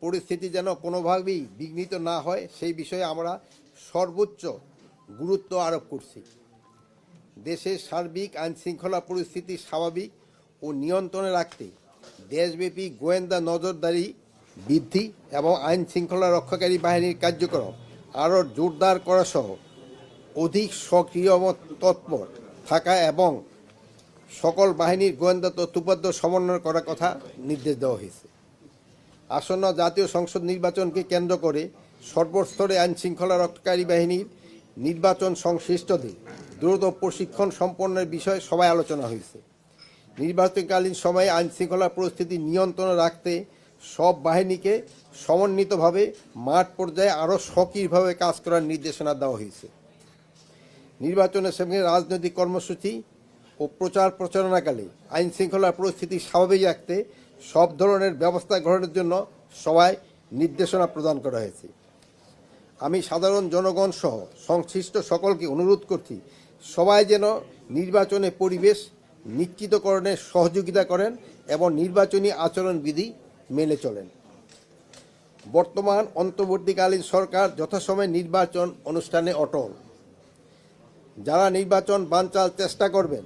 পরিস্থিতি যেন কোনোভাবেই বিঘ্নিত না হয় সেই বিষয়ে আমরা সর্বোচ্চ গুরুত্ব আরোপ করছি। দেশের সার্বিক আইনশৃঙ্খলা পরিস্থিতি স্বাভাবিক ও নিয়ন্ত্রণে রাখতে দেশব্যাপী গোয়েন্দা নজরদারি বৃদ্ধি এবং আইনশৃঙ্খলা রক্ষাকারী বাহিনীর কার্যক্রম আরও জোরদার করা সহ অধিক সক্রিয় তৎপর থাকা এবং সকল বাহিনীর গোয়েন্দা তথ্যোপাত্য সমন্বয় করার কথা নির্দেশ দেওয়া হয়েছে। আসন্ন জাতীয় সংসদ নির্বাচনকে কেন্দ্র করে সর্বস্তরে আইনশৃঙ্খলা রক্ষাকারী বাহিনীর নির্বাচন সংশ্লিষ্টদের দ্রুত প্রশিক্ষণ সম্পন্নের বিষয়ে সভায় আলোচনা হয়েছে। নির্বাচনকালীন সময়ে আইনশৃঙ্খলা পরিস্থিতি নিয়ন্ত্রণে রাখতে সব বাহিনীকে সমন্বিতভাবে মাঠ পর্যায়ে আরও সক্রিয়ভাবে কাজ করার নির্দেশনা দেওয়া হয়েছে। নির্বাচনের সঙ্গে রাজনৈতিক কর্মসূচি ও প্রচার প্রচারণাকালে আইনশৃঙ্খলা পরিস্থিতি স্বাভাবিক রাখতে সব ধরনের ব্যবস্থা গ্রহণের জন্য সবাই নির্দেশনা প্রদান করা হয়েছে। আমি সাধারণ জনগণ সহ সংশ্লিষ্ট সকলকে অনুরোধ করছি সবাই যেন নির্বাচনের পরিবেশ নিশ্চিতকরণে সহযোগিতা করেন এবং নির্বাচনী আচরণবিধি মেনে চলেন। বর্তমান অন্তর্বর্তীকালীন সরকার যথাসময়ে নির্বাচন অনুষ্ঠানে অটল। যারা নির্বাচন বানচাল চেষ্টা করবেন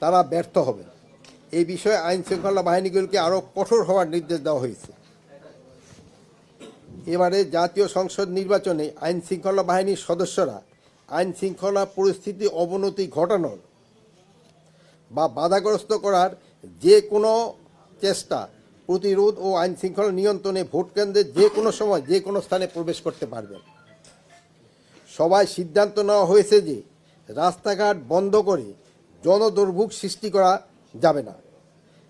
তারা ব্যর্থ হবেন। এই বিষয়ে আইনশৃঙ্খলা বাহিনীগুলোকে আরও কঠোর হওয়ার নির্দেশ দেওয়া হয়েছে। এবারে জাতীয় সংসদ নির্বাচনে আইনশৃঙ্খলা বাহিনীর সদস্যরা আইনশৃঙ্খলা পরিস্থিতি অবনতি ঘটানোর বা বাধাগ্রস্ত করার যে কোনো চেষ্টা প্রতিরোধ ও আইনশৃঙ্খলা নিয়ন্ত্রণে ভোটকেন্দ্রে যে কোনো সময় যে কোনো স্থানে প্রবেশ করতে পারবেন। সবাই সিদ্ধান্ত নেওয়া হয়েছে যে রাস্তাঘাট বন্ধ করে জনদুর্ভোগ সৃষ্টি করা যাবে না,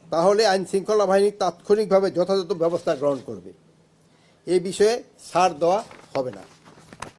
তাহলে আইনশৃঙ্খলা বাহিনী তাৎক্ষণিকভাবে যথাযথ ব্যবস্থা গ্রহণ করবে। এই বিষয়ে ছাড় দেওয়া হবে না।